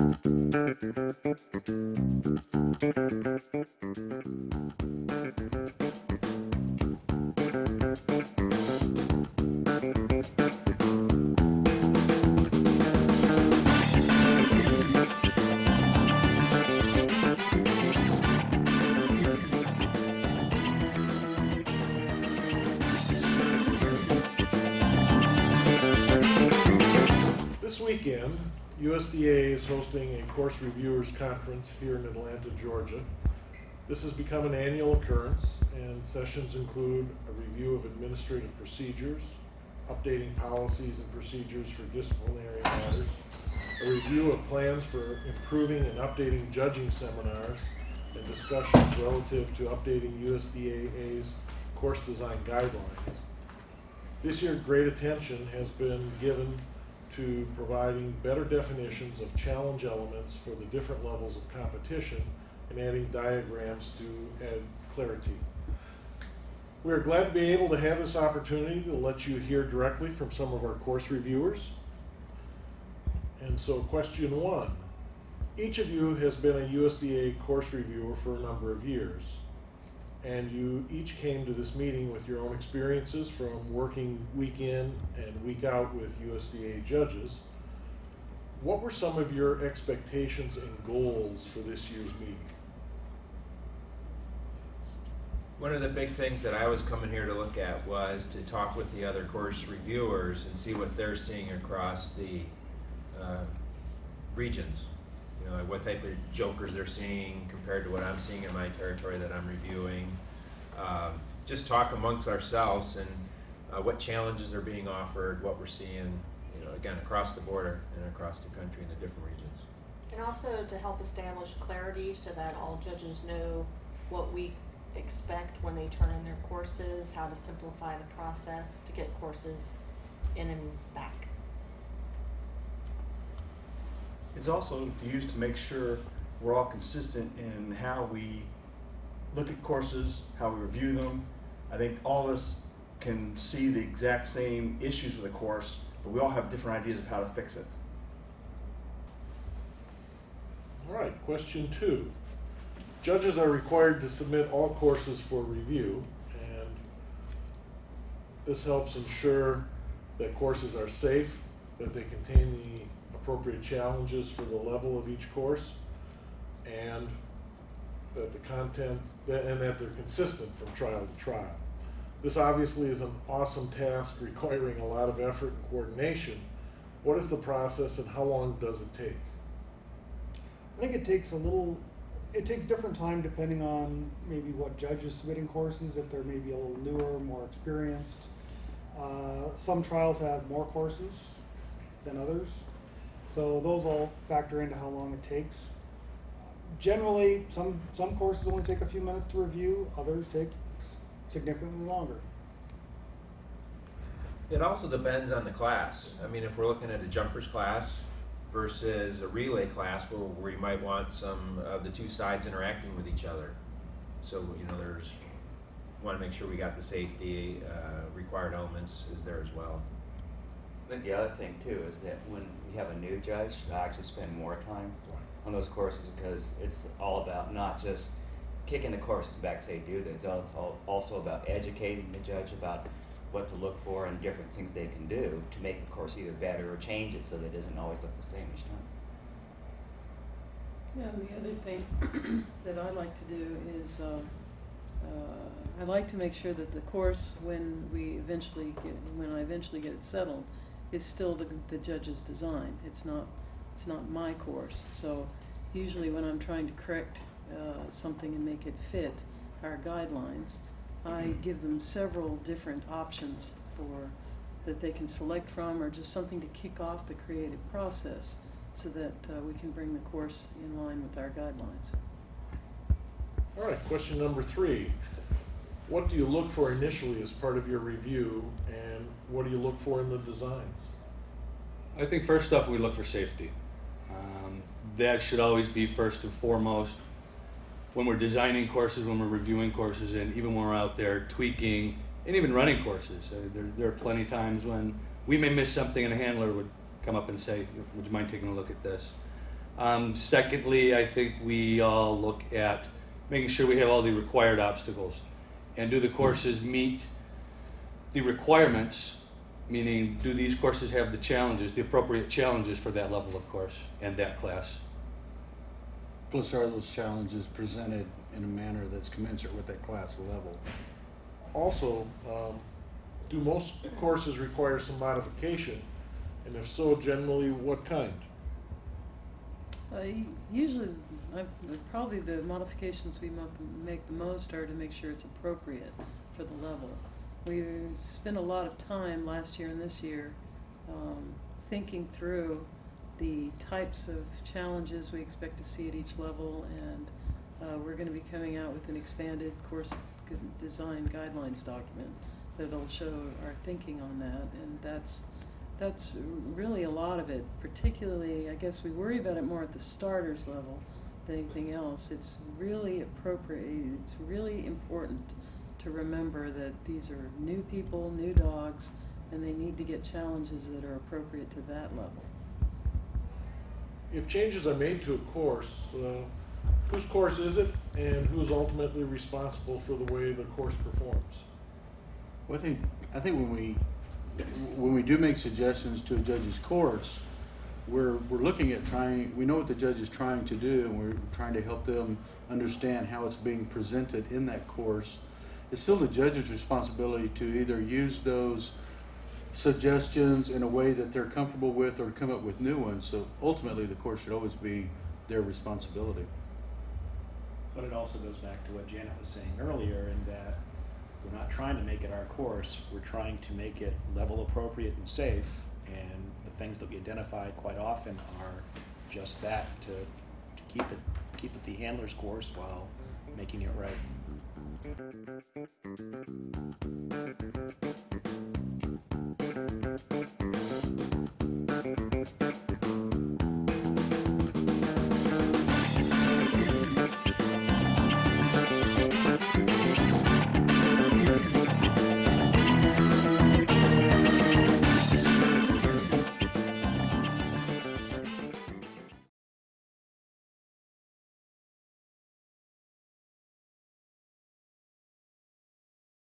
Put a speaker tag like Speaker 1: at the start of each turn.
Speaker 1: This weekend, USDAA is hosting a course reviewers conference here in Atlanta, Georgia. This has become an annual occurrence, and sessions include a review of administrative procedures, updating policies and procedures for disciplinary matters, a review of plans for improving and updating judging seminars, and discussions relative to updating USDAA's course design guidelines. This year, great attention has been given to providing better definitions of challenge elements for the different levels of competition and adding diagrams to add clarity. We are glad to be able to have this opportunity to let you hear directly from some of our course reviewers. And so question one, each of you has been a USDA course reviewer for a number of years, and you each came to this meeting with your own experiences from working week in and week out with USDA judges. What were some of your expectations and goals for this year's meeting?
Speaker 2: One of the big things that I was coming here to look at was to talk with the other course reviewers and see what they're seeing across the regions. You know, what type of jokers they're seeing compared to what I'm seeing in my territory that I'm reviewing. Just talk amongst ourselves and what challenges are being offered, what we're seeing, you know, again, across the border and across the country in the different regions.
Speaker 3: And also to help establish clarity so that all judges know what we expect when they turn in their courses, how to simplify the process to get courses in and back.
Speaker 4: It's also used to make sure we're all consistent in how we look at courses, how we review them. I think all of us can see the exact same issues with a course, but we all have different ideas of how to fix it.
Speaker 1: All right, question two. Judges are required to submit all courses for review, and this helps ensure that courses are safe, that they contain the appropriate challenges for the level of each course, and that the content, and that they're consistent from trial to trial. This obviously is an awesome task requiring a lot of effort and coordination. What is the process and how long does it take?
Speaker 5: I think it takes different time depending on maybe what judge is submitting courses, if they're maybe a little newer, more experienced. Some trials have more courses than others. So those all factor into how long it takes. Generally, some courses only take a few minutes to review, others take significantly longer.
Speaker 2: It also depends on the class. I mean, if we're looking at a jumpers class versus a relay class where you might want some of the two sides interacting with each other. So, you know, want to make sure we got the safety required elements is there as well.
Speaker 6: I think the other thing too is that when we have a new judge, I actually spend more time on those courses because it's all about not just kicking the courses back, say do this. It's also about educating the judge about what to look for and different things they can do to make the course either better or change it so that it doesn't always look the same each time.
Speaker 7: Yeah, and the other thing that I like to do is I like to make sure that the course, when I eventually get it settled, is still the judge's design. It's not my course. So usually when I'm trying to correct something and make it fit our guidelines, I give them several different options that they can select from, or just something to kick off the creative process so that we can bring the course in line with our guidelines.
Speaker 1: All right, question number 3. What do you look for initially as part of your review, and what do you look for in the designs?
Speaker 8: I think first off, we look for safety. That should always be first and foremost when we're designing courses, when we're reviewing courses, and even when we're out there tweaking and even running courses. There are plenty of times when we may miss something and a handler would come up and say, would you mind taking a look at this? Secondly, I think we all look at making sure we have all the required obstacles. And do the courses meet the requirements, meaning do these courses have the challenges, the appropriate challenges for that level of course and that class?
Speaker 9: Plus, are those challenges presented in a manner that's commensurate with that class level?
Speaker 1: Also, do most courses require some modification? And if so, generally what kind?
Speaker 7: Usually, probably the modifications we make the most are to make sure it's appropriate for the level. We spent a lot of time last year and this year thinking through the types of challenges we expect to see at each level, and we're going to be coming out with an expanded course design guidelines document that'll show our thinking on that, and that's really a lot of it. Particularly, I guess we worry about it more at the starters level than anything else. It's really appropriate, it's really important to remember that these are new people, new dogs, and they need to get challenges that are appropriate to that level.
Speaker 1: If changes are made to a course, whose course is it, and who's ultimately responsible for the way the course performs?
Speaker 9: Well, I think when we do make suggestions to a judge's course, we're looking at we know what the judge is trying to do, and we're trying to help them understand how it's being presented in that course. It's still the judge's responsibility to either use those suggestions in a way that they're comfortable with or come up with new ones. So ultimately the course should always be their responsibility.
Speaker 10: But it also goes back to what Janet was saying earlier, in that we're not trying to make it our course, we're trying to make it level appropriate and safe, and the things that we identify quite often are just that, to keep it the handler's course while making it right.